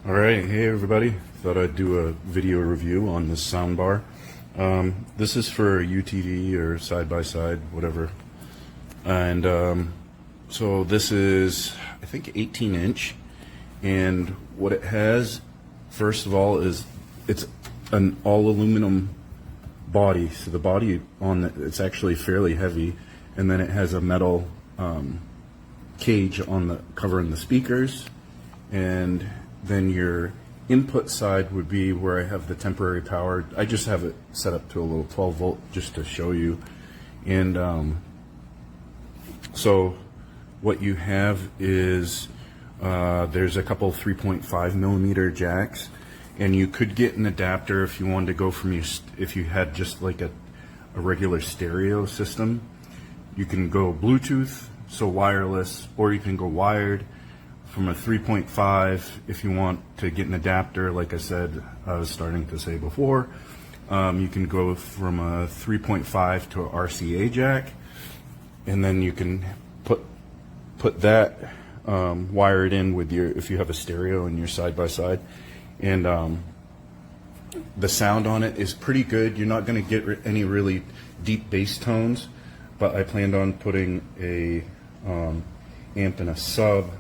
Alright, hey everybody. Thought I'd do a video review on this soundbar. This is for UTV or side-by-side, whatever. And so this is, I think, 18-inch. And what it has, first of all, is it's an all-aluminum body. So the body on it's actually fairly heavy. And then it has a metal cage on the covering the speakers. And then your input side would be where I have the temporary power. I just have it set up to a little 12 volt just to show you. And so what you have is there's a couple 3.5 millimeter jacks, and you could get an adapter if you wanted to go from if you had just like a regular stereo system. You can go Bluetooth, so wireless, or you can go wired from a 3.5 if you want to get an adapter. Like I said, I was starting to say before, you can go from a 3.5 to a RCA jack, and then you can put that wired in with your, if you have a stereo in your side-by-side. And the sound on it is pretty good. You're not going to get any really deep bass tones, but I planned on putting a amp and a sub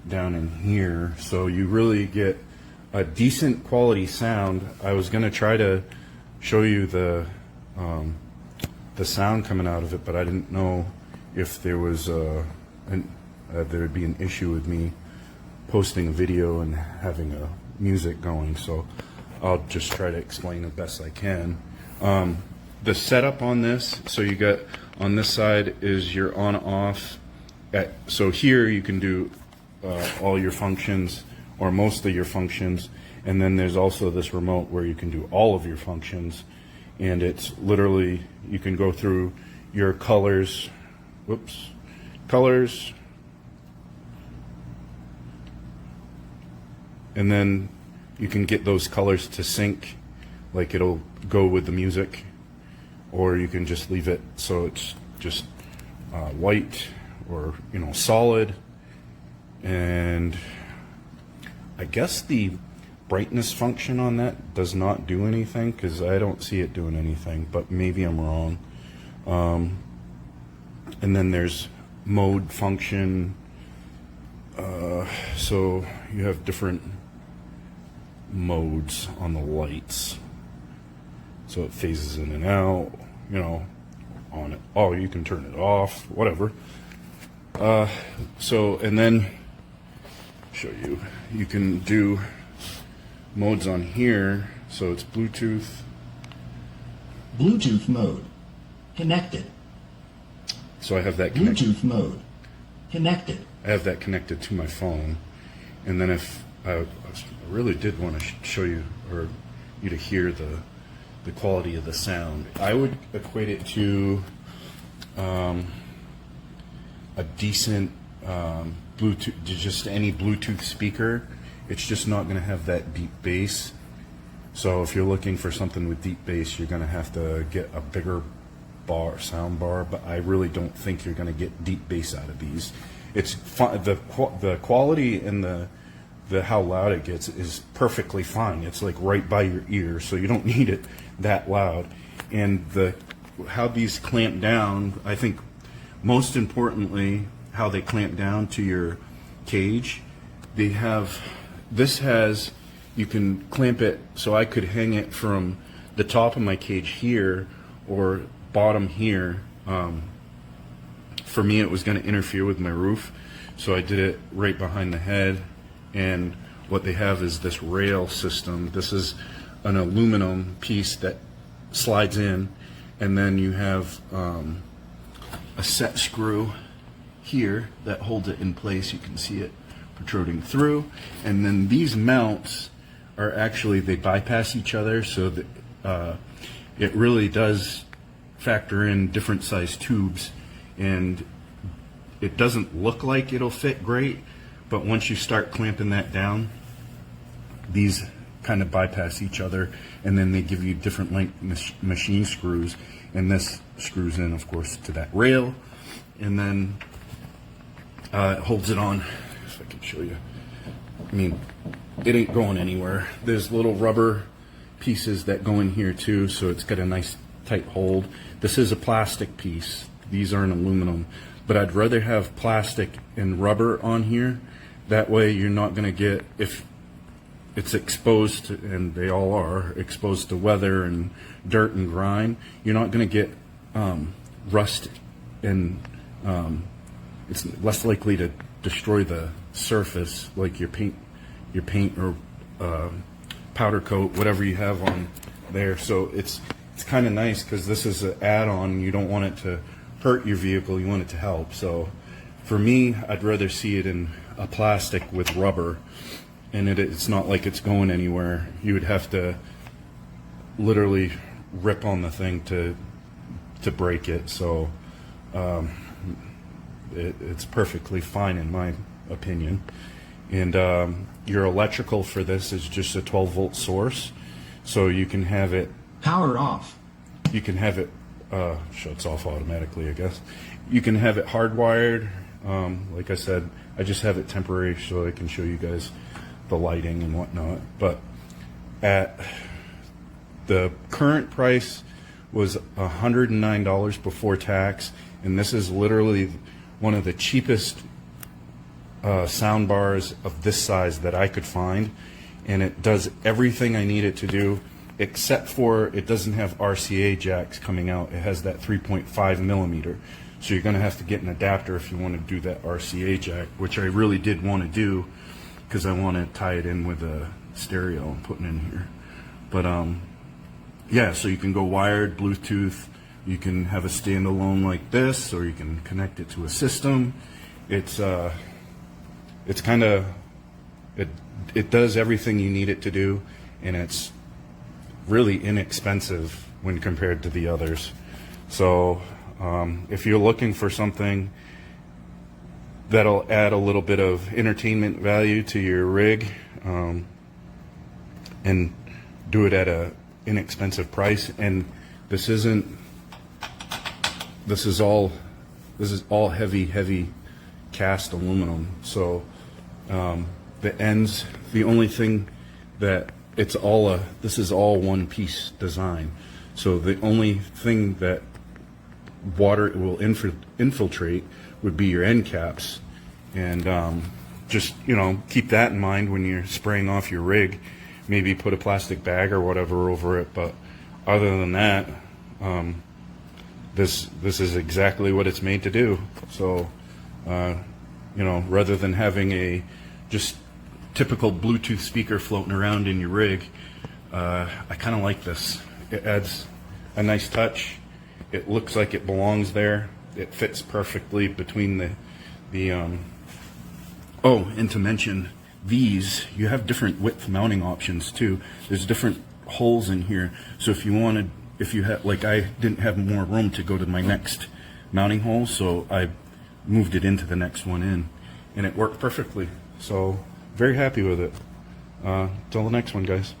down in here, so you really get a decent quality sound. I was going to try to show you the sound coming out of it, but I didn't know if there was there would be an issue with me posting a video and having a music going, so I'll just try to explain the best I can. The setup on this, so you got on this side is your on-off. So here you can do all your functions, or most of your functions, and then there's also this remote where you can do all of your functions, and it's literally, you can go through your colors, and then you can get those colors to sync, like it'll go with the music, or you can just leave it so it's just white or solid. And I guess the brightness function on that does not do anything, because I don't see it doing anything, but maybe I'm wrong. And then there's mode function, so you have different modes on the lights, so it phases in and out, on it. Oh, you can turn it off, whatever. So, and then show you can do modes on here. So it's Bluetooth mode connected. So I have that connected. Bluetooth mode connected. I have that connected to my phone. And then if I really did want to show you, or you to hear the quality of the sound, I would equate it to a decent Bluetooth, just any Bluetooth speaker. It's just not going to have that deep bass. So if you're looking for something with deep bass, you're going to have to get a bigger sound bar. But I really don't think you're going to get deep bass out of these. It's fun. The quality and the how loud it gets is perfectly fine. It's like right by your ear, so you don't need it that loud. And how these clamp down, I think most importantly, how they clamp down to your cage. You can clamp it, so I could hang it from the top of my cage here or bottom here. For me, it was going to interfere with my roof, so I did it right behind the head. And what they have is this rail system. This is an aluminum piece that slides in, and then you have a set screw here that holds it in place. You can see it protruding through, and then these mounts are actually, they bypass each other, so that it really does factor in different size tubes, and it doesn't look like it'll fit great, but once you start clamping that down, these kind of bypass each other, and then they give you different length machine screws, and this screws in, of course, to that rail, and then it holds it on. If I can show you, I mean, it ain't going anywhere. There's little rubber pieces that go in here too, so it's got a nice tight hold. This is a plastic piece. These aren't aluminum, but I'd rather have plastic and rubber on here. That way you're not going to get, if it's exposed to, and they all are exposed to weather and dirt and grime, you're not going to get rust, and it's less likely to destroy the surface, like your paint or powder coat, whatever you have on there. So it's kind of nice because this is an add-on. You don't want it to hurt your vehicle, you want it to help. So for me, I'd rather see it in a plastic with rubber, and it's not like it's going anywhere. You would have to literally rip on the thing to break it. So it's perfectly fine in my opinion. And your electrical for this is just a 12-volt source, so you can have it Power off. you can have it shuts off automatically, I guess. You can have it hardwired. Like I said, I just have it temporary so I can show you guys the lighting and whatnot. But at the current price was $109 before tax, and this is literally one of the cheapest sound bars of this size that I could find, and it does everything I need it to do, except for it doesn't have RCA jacks coming out. It has that 3.5 millimeter, so you're going to have to get an adapter if you want to do that RCA jack, which I really did want to do because I want to tie it in with a stereo I'm putting in here. But yeah, so you can go wired, Bluetooth, you can have a standalone like this, or you can connect it to a system. It's kind of, it does everything you need it to do, and it's really inexpensive when compared to the others. So if you're looking for something that'll add a little bit of entertainment value to your rig, and do it at a inexpensive price, and this is all heavy cast aluminum. So the ends, the only thing that this is all one piece design. So the only thing that water will infiltrate would be your end caps, and just keep that in mind when you're spraying off your rig. Maybe put a plastic bag or whatever over it, but other than that, this is exactly what it's made to do. So rather than having a just typical Bluetooth speaker floating around in your rig, I kind of like this. It adds a nice touch. It looks like it belongs there. It fits perfectly between the oh, and to mention, these, you have different width mounting options too. There's different holes in here, so if you had, like, I didn't have more room to go to my next mounting hole, so I moved it into the next one in, and it worked perfectly. So very happy with it. Till the next one, guys.